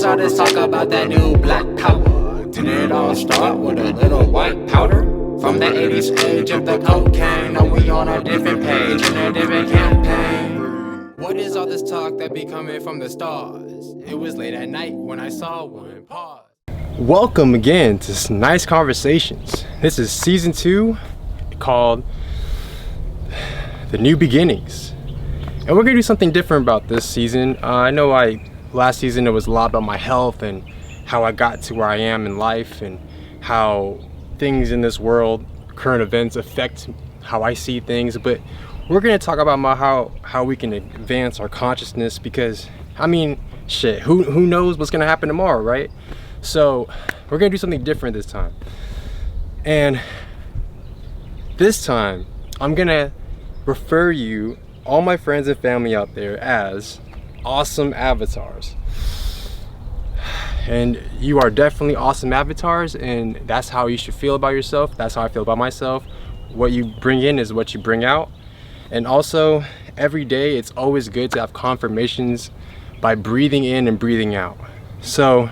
all this talk about that new black power? Did it all start with a little white powder? From the 80s age of the cocaine, now we on a different page in a different campaign. What is all this talk that be coming from the stars? It was late at night when I saw one pause. Welcome again to SoNice Conversations. This is season 2 called The New Beginnings. And we're gonna do something different about this season. I know last season it was a lot about my health and how I got to where I am in life and how things in this world, current events affect how I see things. But we're gonna talk about how we can advance our consciousness, because I mean, shit, who knows what's gonna happen tomorrow, right? So we're gonna do something different this time. And this time I'm gonna refer you, all my friends and family out there, as awesome avatars. And you are definitely awesome avatars, and that's how you should feel about yourself. That's how I feel about myself. What you bring in is what you bring out. And also, every day it's always good to have confirmations by breathing in and breathing out. So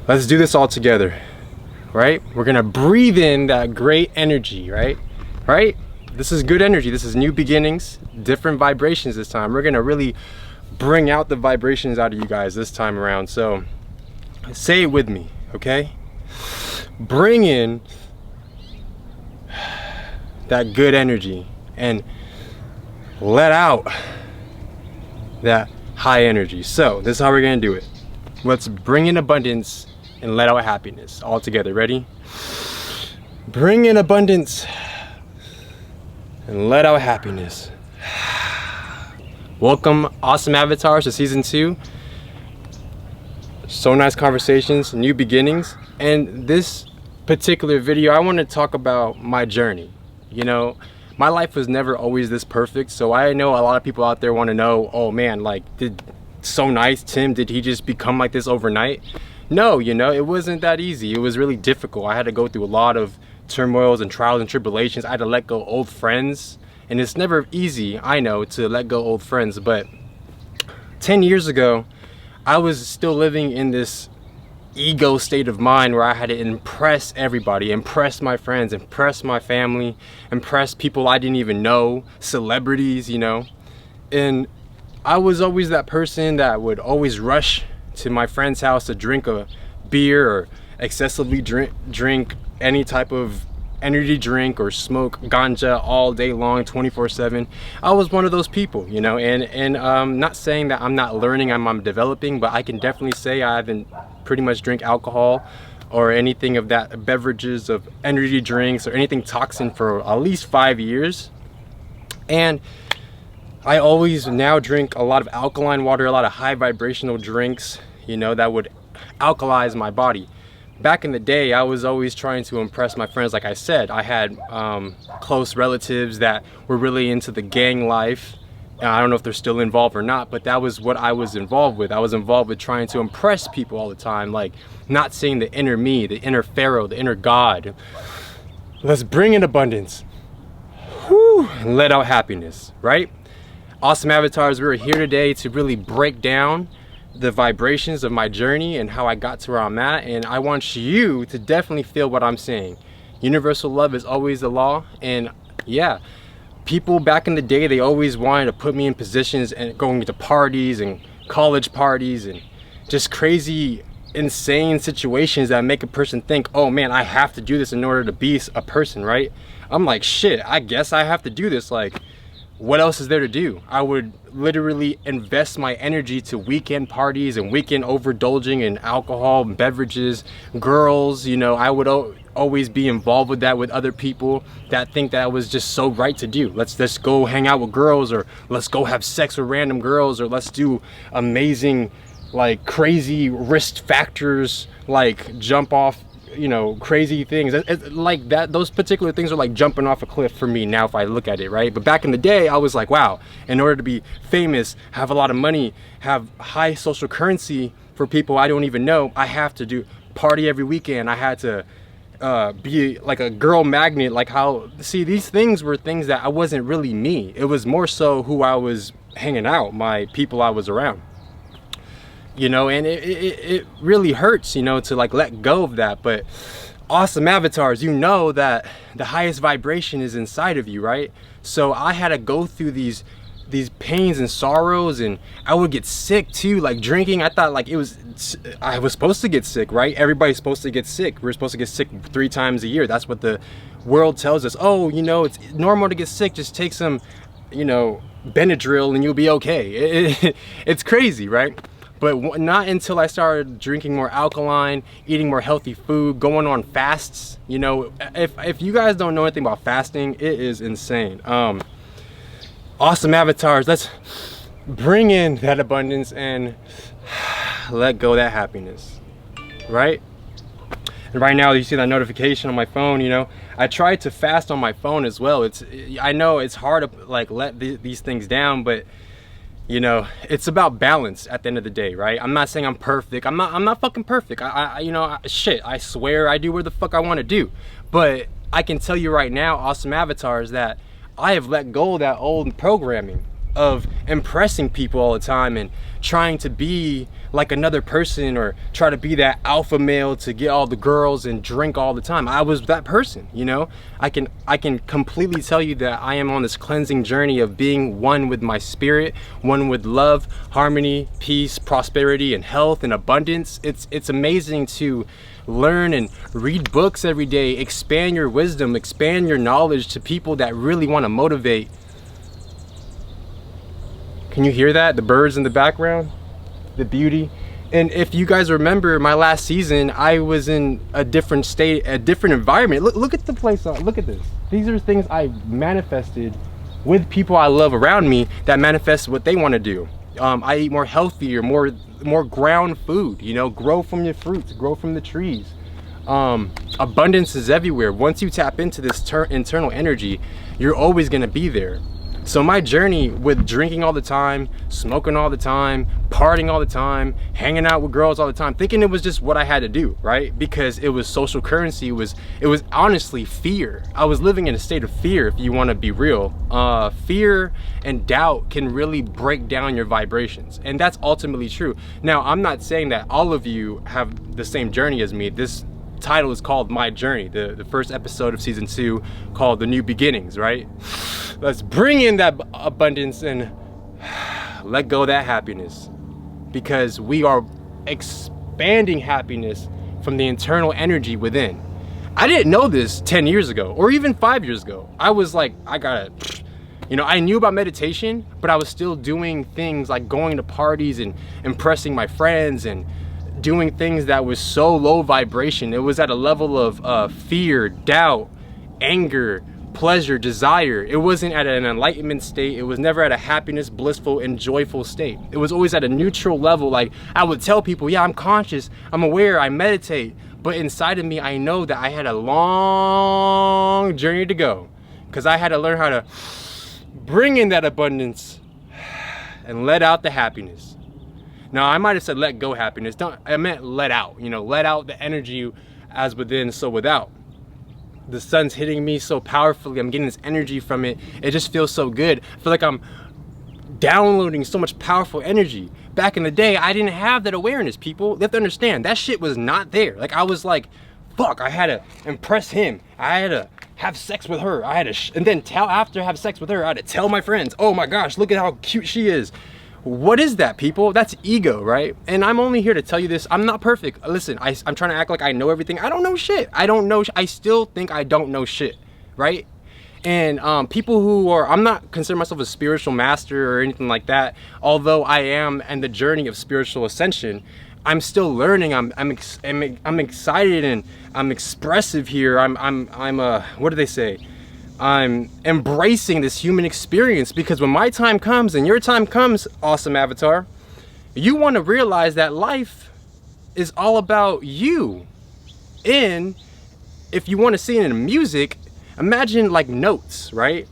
let's do this all together, right? We're gonna breathe in that great energy, right? This is good energy. This is new beginnings, different vibrations this time. We're gonna really bring out the vibrations out of you guys this time around. So say it with me, okay? Bring in that good energy and let out that high energy. So this is how we're gonna do it. Let's bring in abundance and let out happiness all together. Ready? Bring in abundance and let out happiness. Welcome, awesome avatars, to season 2. SoNice Conversations, New Beginnings. And this particular video, I want to talk about my journey. You know, my life was never always this perfect. So I know a lot of people out there want to know, oh man, like, did SoNice Tim, did he just become like this overnight? No, you know, it wasn't that easy. It was really difficult. I had to go through a lot of turmoils and trials and tribulations. I had to let go old friends. And it's never easy, I know, to let go old friends. But 10 years ago, I was still living in this ego state of mind where I had to impress everybody, impress my friends, impress my family, impress people I didn't even know, celebrities, you know. And I was always that person that would always rush to my friend's house to drink a beer or excessively drink any type of energy drink or smoke ganja all day long, 24/7. I was one of those people, you know. And not saying that I'm not learning, I'm developing, but I can definitely say I haven't pretty much drink alcohol or anything of that, beverages of energy drinks or anything toxin, for at least 5 years. And I always now drink a lot of alkaline water, a lot of high vibrational drinks, you know, that would alkalize my body. Back in the day, I was always trying to impress my friends. Like I said, I had close relatives that were really into the gang life. I don't know if they're still involved or not, but that was what I was involved with. I was involved with trying to impress people all the time, like not seeing the inner me, the inner pharaoh, the inner God. Let's bring in abundance. Whew, and let out happiness, right? Awesome avatars, we're here today to really break down the vibrations of my journey and how I got to where I'm at. And I want you to definitely feel what I'm saying. Universal love is always the law. And yeah, people back in the day, they always wanted to put me in positions and going to parties and college parties and just crazy, insane situations that make a person think, oh man, I have to do this in order to be a person, right? I'm like, shit, I guess I have to do this. Like, what else is there to do? I would literally invest my energy to weekend parties and weekend overindulging in alcohol and beverages, girls, you know. I would always be involved with that with other people that think that was just so right to do. Let's just go hang out with girls, or let's go have sex with random girls, or let's do amazing, like crazy risk factors, like jump off, you know, crazy things. It's like that. Those particular things are like jumping off a cliff for me now if I look at it, right? But back in the day, I was like, wow, in order to be famous, have a lot of money, have high social currency for people I don't even know, I have to do party every weekend. I had to be like a girl magnet. Like how, see, these things were things that I wasn't really me. It was more so who I was hanging out, my people I was around. you know, and it really hurts, you know, to like let go of that. But awesome avatars, you know that the highest vibration is inside of you, right? So I had to go through these pains and sorrows, and I would get sick too. Like drinking, I thought like I was supposed to get sick, right? Everybody's supposed to get sick. We're supposed to get sick 3 times a year. That's what the world tells us. Oh, you know, it's normal to get sick. Just take some, you know, Benadryl and you'll be okay. It's crazy, right? But not until I started drinking more alkaline, eating more healthy food, going on fasts. You know, if you guys don't know anything about fasting, it is insane. Awesome avatars, let's bring in that abundance and let go of that happiness, right? And right now you see that notification on my phone, you know, I tried to fast on my phone as well. I know it's hard to like let these things down, but you know, it's about balance at the end of the day, right? I'm not saying I'm perfect. I'm not fucking perfect. You know, shit, I swear I do what the fuck I want to do. But I can tell you right now, awesome avatars, that I have let go of that old programming of impressing people all the time and trying to be like another person, or try to be that alpha male to get all the girls and drink all the time. I was that person, you know. I can completely tell you that I am on this cleansing journey of being one with my spirit, one with love, harmony, peace, prosperity, and health and abundance. It's amazing to learn and read books every day, expand your wisdom, expand your knowledge to people that really want to motivate. Can you hear that? The birds in the background, the beauty. And if you guys remember my last season, I was in a different state, a different environment. Look at the place. Look at this. These are things I manifested with people I love around me that manifest what they want to do. I eat more healthier, more ground food, you know, grow from your fruits, grow from the trees. Abundance is everywhere. Once you tap into this internal energy, you're always going to be there. So my journey with drinking all the time, smoking all the time, partying all the time, hanging out with girls all the time, thinking it was just what I had to do, right? Because it was social currency. It was honestly fear. I was living in a state of fear, if you want to be real. Fear and doubt can really break down your vibrations, and that's ultimately true. Now, I'm not saying that all of you have the same journey as me. This title is called My Journey, the first episode of season 2, called The New Beginnings, right? Let's bring in that abundance and let go of that happiness, because we are expanding happiness from the internal energy within. I didn't know this 10 years ago or even 5 years ago. I was like, you know, I knew about meditation, but I was still doing things like going to parties and impressing my friends and doing things that was so low vibration. It was at a level of fear, doubt, anger, pleasure, desire. It wasn't at an enlightenment state. It was never at a happiness, blissful, and joyful state. It was always at a neutral level. Like I would tell people, yeah, I'm conscious, I'm aware, I meditate, but inside of me, I know that I had a long journey to go, because I had to learn how to bring in that abundance and let out the happiness. Now, I might have said let go happiness. I meant let out, you know, let out the energy as within, so without. The sun's hitting me so powerfully. I'm getting this energy from it. It just feels so good. I feel like I'm downloading so much powerful energy. Back in the day, I didn't have that awareness, people. You have to understand, that shit was not there. Like, I was like, fuck, I had to impress him. I had to have sex with her. I had to, and then after I have sex with her, I had to tell my friends, oh my gosh, look at how cute she is. What is that, people? That's ego, right? And I'm only here to tell you this. I'm not perfect. Listen, I'm trying to act like I know everything. I don't know shit. I still think I don't know shit, right? And people who are, I'm not considering myself a spiritual master or anything like that. Although I am in the journey of spiritual ascension, I'm still learning. I'm excited and I'm expressive here. What do they say? I'm embracing this human experience, because when my time comes and your time comes, awesome avatar, you want to realize that life is all about you. And if you want to see it in music, imagine like notes, right?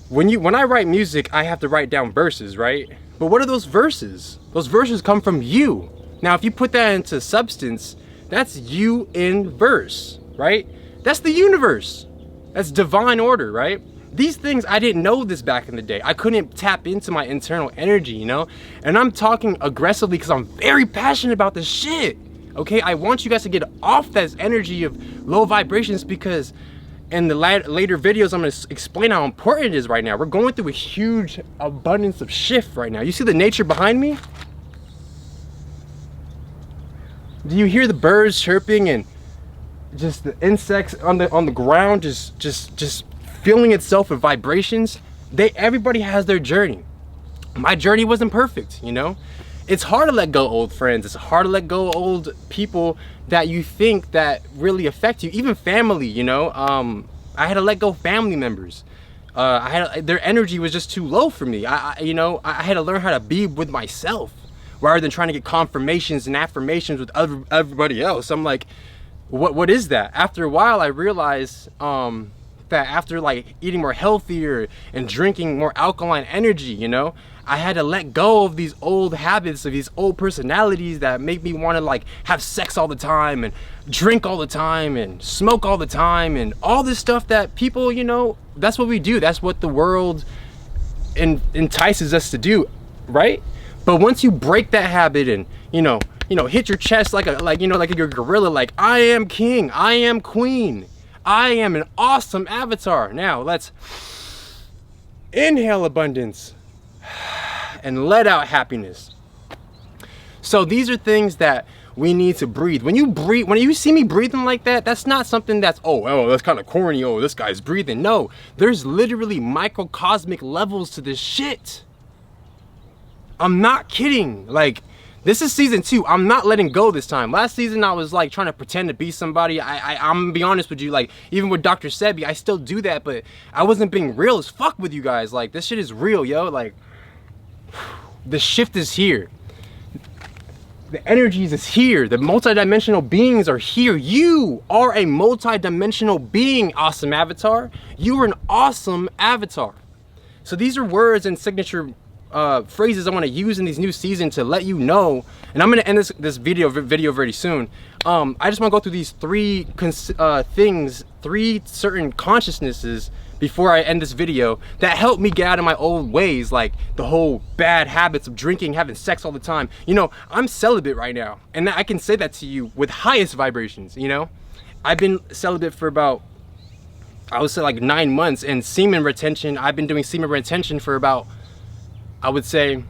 When I write music, I have to write down verses, right? But what are those verses? Those verses come from you. Now, if you put that into substance, that's you in verse, right? That's the universe. That's divine order, right? These things, I didn't know this back in the day. I couldn't tap into my internal energy, you know? And I'm talking aggressively because I'm very passionate about this shit, okay? I want you guys to get off that energy of low vibrations, because in the later videos, I'm gonna explain how important it is right now. We're going through a huge abundance of shift right now. You see the nature behind me? Do you hear the birds chirping and just the insects on the ground just filling itself with vibrations? Everybody has their journey. My journey wasn't perfect, you know? It's hard to let go old friends. It's hard to let go old people that you think that really affect you, even family, you know? I had to let go family members. Their energy was just too low for me. I had to learn how to be with myself rather than trying to get confirmations and affirmations with everybody else. I'm like, what is that? After a while, I realized that after like eating more healthier and drinking more alkaline energy, you know, I had to let go of these old habits, of these old personalities that make me want to like have sex all the time and drink all the time and smoke all the time and all this stuff that people, you know, that's what we do. That's what the world entices us to do, right? But once you break that habit and, you know, hit your chest like you're a gorilla, like I am king, I am queen, I am an awesome avatar. Now let's inhale abundance and let out happiness. So these are things that we need to breathe. When you see me breathing like that, that's not something that's, oh, that's kind of corny. Oh, this guy's breathing. No, there's literally microcosmic levels to this shit. I'm not kidding. Like, this is season 2. I'm not letting go this time. Last season, I was like trying to pretend to be somebody. I'm gonna be honest with you. Like, even with Dr. Sebi, I still do that, but I wasn't being real as fuck with you guys. Like, this shit is real, yo. Like, the shift is here. The energies is here. The multidimensional beings are here. You are a multidimensional being, awesome avatar. You are an awesome avatar. So these are words and signature phrases I want to use in these new season to let you know. And I'm going to end this video very soon. I just want to go through these three certain consciousnesses before I end this video that helped me get out of my old ways, like the whole bad habits of drinking, having sex all the time. You know, I'm celibate right now, and I can say that to you with highest vibrations. You know, I've been celibate for about, I would say, like 9 months, and semen retention, I've been doing semen retention for about, I would say,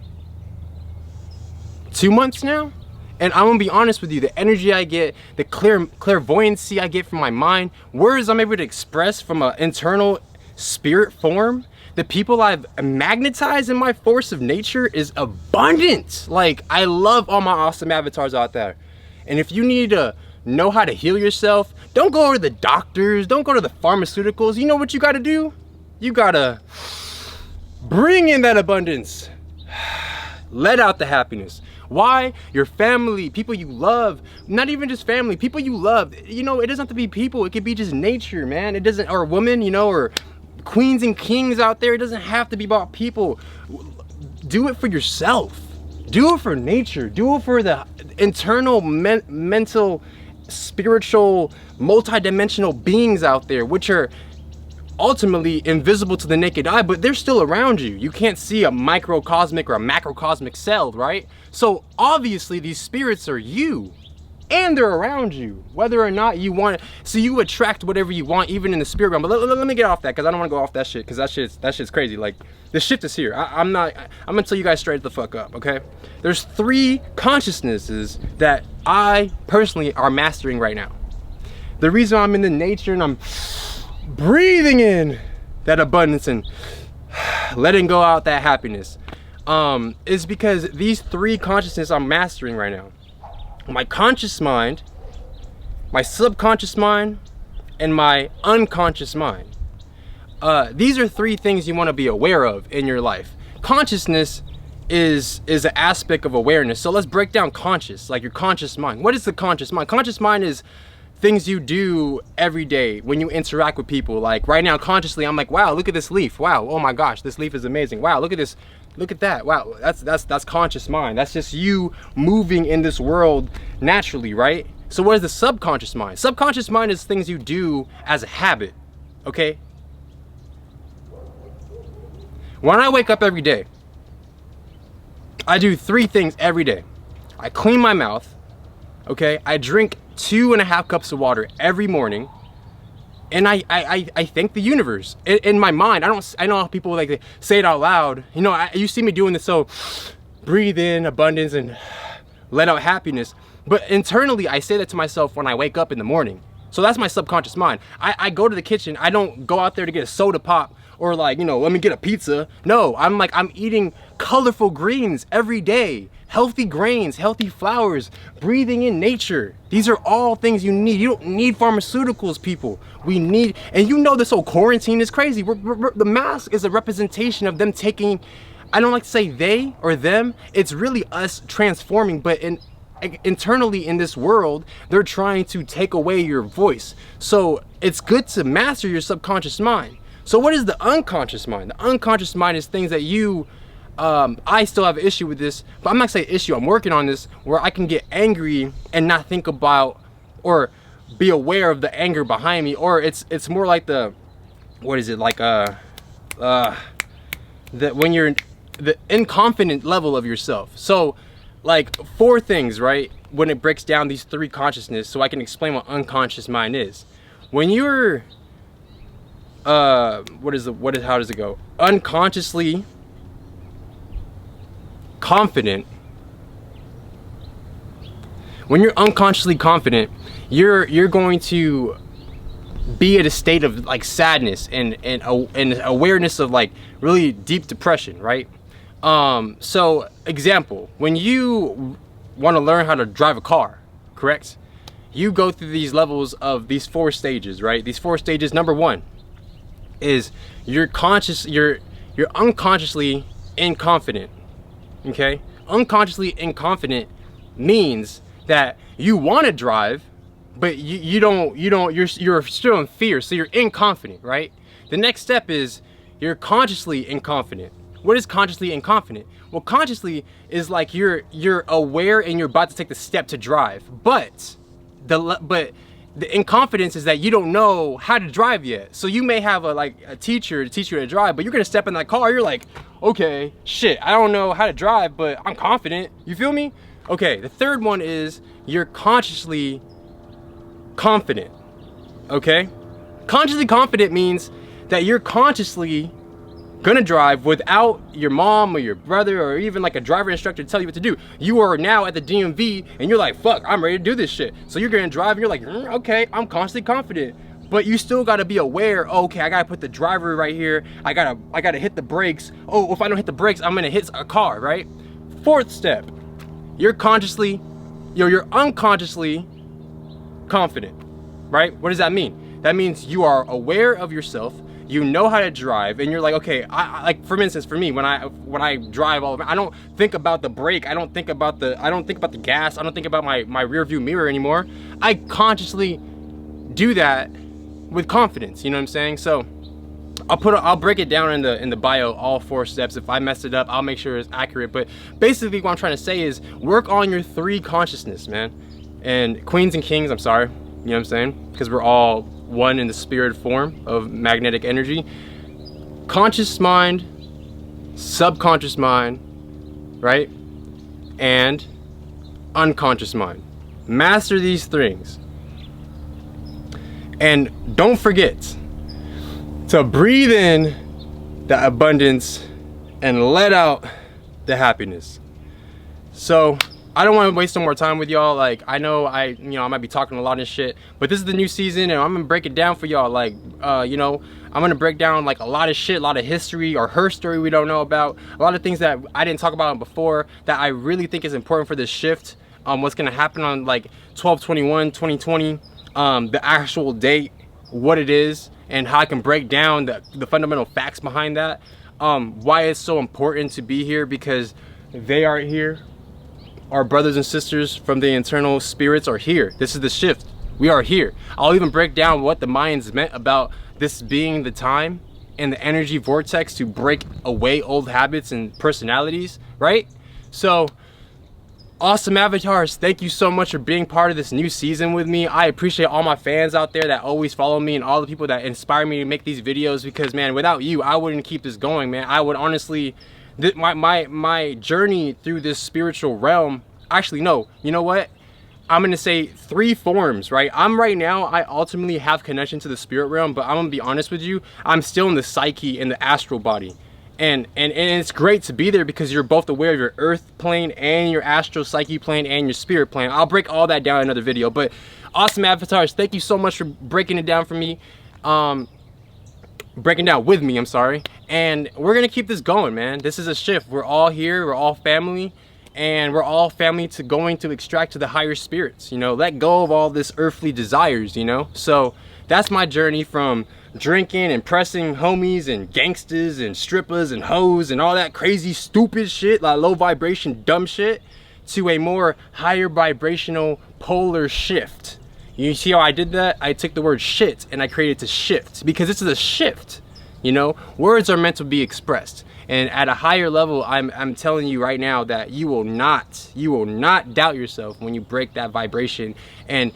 2 months now. And I'm gonna be honest with you, the energy I get, the clairvoyancy I get from my mind, words I'm able to express from an internal spirit form, the people I've magnetized in my force of nature is abundant. Like, I love all my awesome avatars out there. And if you need to know how to heal yourself, don't go to the doctors, don't go to the pharmaceuticals. You know what you gotta do? You gotta bring in that abundance. Let out the happiness. Why? Your family, people you love, not even just family, people you love. You know, it doesn't have to be people, it could be just nature, man. It doesn't, or women, you know, or queens and kings out there. It doesn't have to be about people. Do it for yourself. Do it for nature. Do it for the internal mental, spiritual, multidimensional beings out there, which are ultimately invisible to the naked eye, but they're still around you. You can't see a microcosmic or a macrocosmic cell, right? So obviously these spirits are you, and they're around you, whether or not you want it. So you attract whatever you want, even in the spirit realm. But let me get off that, because I don't want to go off that shit, because that shit's crazy. Like, the shift is here. I'm gonna tell you guys straight the fuck up, okay? There's 3 consciousnesses that I personally are mastering right now. The reason I'm in the nature and I'm breathing in that abundance and letting go out that happiness is because these 3 consciousnesses I'm mastering right now: my conscious mind, my subconscious mind, and my unconscious mind. These are 3 things you want to be aware of in your life. Consciousness is an aspect of awareness. So let's break down conscious, like your conscious mind. What is the conscious mind? Conscious mind is things you do every day when you interact with people. Like right now, consciously, I'm like, wow, look at this leaf. Wow, oh my gosh, this leaf is amazing. Wow, look at this, look at that. Wow, that's conscious mind. That's just you moving in this world naturally, right? So what is the subconscious mind? Subconscious mind is things you do as a habit, okay? When I wake up every day, I do 3 things every day. I clean my mouth, okay? I drink 2.5 cups of water every morning, and I thank the universe. In my mind, I know how people like say it out loud. You know, you see me doing this, so breathe in abundance and let out happiness. But internally, I say that to myself when I wake up in the morning. So that's my subconscious mind. I go to the kitchen. I don't go out there to get a soda pop or like, you know, let me get a pizza. No, I'm eating colorful greens every day, healthy grains, healthy flowers, breathing in nature. These are all things you need. You don't need pharmaceuticals, people. We need, and you know this whole quarantine is crazy. The mask is a representation of them taking, I don't like to say they or them. It's really us transforming, but internally in this world, they're trying to take away your voice. So it's good to master your subconscious mind. So what is the unconscious mind? The unconscious mind is things that you, I still have an issue with this, but I'm not saying issue, I'm working on this, where I can get angry and not think about or be aware of the anger behind me, or it's more like the, what is it, like that when you're the inconfident level of yourself. So like 4 things, right? When it breaks down these 3 consciousness, so I can explain what unconscious mind is. When you're how does it go? Unconsciously confident. When you're unconsciously confident, you're going to be at a state of like sadness and awareness of like really deep depression, right? So example, when you want to learn how to drive a car, correct? You go through these levels of these 4 stages, right? These 4 stages. Number 1 is you're unconsciously inconfident. Okay, unconsciously inconfident means that you want to drive, but you're still in fear, so you're inconfident, right? The next step is you're consciously inconfident. What is consciously inconfident? Well, consciously is like you're aware and you're about to take the step to drive, but the inconfidence is that you don't know how to drive yet. So you may have a teacher to teach you how to drive, but you're gonna step in that car, you're like, okay, shit, I don't know how to drive, but I'm confident. You feel me? Okay, the third one is you're consciously confident. Okay? Consciously confident means that you're consciously gonna drive without your mom or your brother or even like a driver instructor to tell you what to do. You are now at the DMV and you're like, fuck, I'm ready to do this shit. So you're gonna drive and you're like, okay, I'm constantly confident. But you still gotta be aware, okay, I gotta put the driver right here. I gotta hit the brakes. Oh, if I don't hit the brakes, I'm gonna hit a car, right? 4th step, you're unconsciously confident, right? What does that mean? That means you are aware of yourself. You know how to drive, and you're like, okay, I like, for instance, for me, when I drive I don't think about the brake, I don't think about the gas, I don't think about my rear view mirror anymore. I consciously do that with confidence, you know what I'm saying? So I'll break it down in the bio, all 4 steps. If I mess it up, I'll make sure it's accurate. But basically what I'm trying to say is work on your 3 consciousness, man. And queens and kings, I'm sorry, you know what I'm saying? Because we're all one in the spirit form of magnetic energy. Conscious mind, subconscious mind, right? And unconscious mind. Master these things. And don't forget to breathe in the abundance and let out the happiness. So I don't want to waste no more time with y'all. Like, I know I might be talking a lot of shit, but this is the new season and I'm gonna break it down for y'all. Like, I'm gonna break down like a lot of shit, a lot of history or her story we don't know about, a lot of things that I didn't talk about before that I really think is important for this shift. What's gonna happen on like 12/21/2020, the actual date, what it is, and how I can break down the fundamental facts behind that. Why it's so important to be here, because they are here. Our brothers and sisters from the internal spirits are here. This is the shift. We are here. I'll even break down what the Mayans meant about this being the time and the energy vortex to break away old habits and personalities, right? So Awesome avatars, thank you so much for being part of this new season with me. I appreciate all my fans out there that always follow me and all the people that inspire me to make these videos, because man, without you, I wouldn't keep this going, man. I would honestly, my journey through this spiritual realm, actually no, you know what? I'm gonna say 3 forms, right? Right now, I ultimately have connection to the spirit realm, but I'm gonna be honest with you, I'm still in the psyche, in the astral body. And it's great to be there because you're both aware of your earth plane and your astral psyche plane and your spirit plane. I'll break all that down in another video, but awesome avatars, thank you so much for breaking it down for me. Breaking down with me, I'm sorry. And we're gonna keep this going, man. This is a shift. We're all here, we're all family, and we're all family to going to extract to the higher spirits, you know, let go of all this earthly desires, you know? So that's my journey from drinking and pressing homies and gangsters and strippers and hoes and all that crazy stupid shit, like low vibration dumb shit, to a more higher vibrational polar shift. You see how I did that? I took the word shit and I created to shift, because this is a shift, you know? Words are meant to be expressed. And at a higher level, I'm telling you right now that you will not doubt yourself when you break that vibration and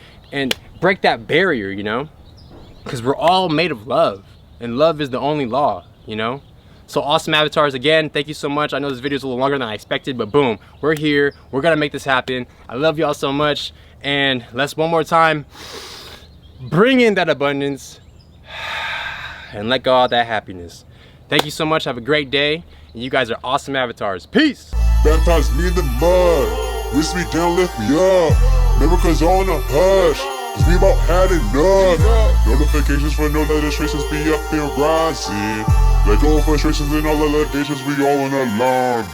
break that barrier, you know? Because we're all made of love, and love is the only law, you know? So awesome avatars, again, thank you so much. I know this video is a little longer than I expected, but boom, we're here. We're gonna make this happen. I love y'all so much, and let's one more time bring in that abundance and let go of that happiness. Thank you so much. Have a great day, and you guys are awesome avatars. Peace. Baptize me in the mud, wish me down, lift me up. Miracles on a hush. Cause we about had enough. Notifications for no illustrations, be up here rising. Let go of frustrations and all allegations, we all in alarm.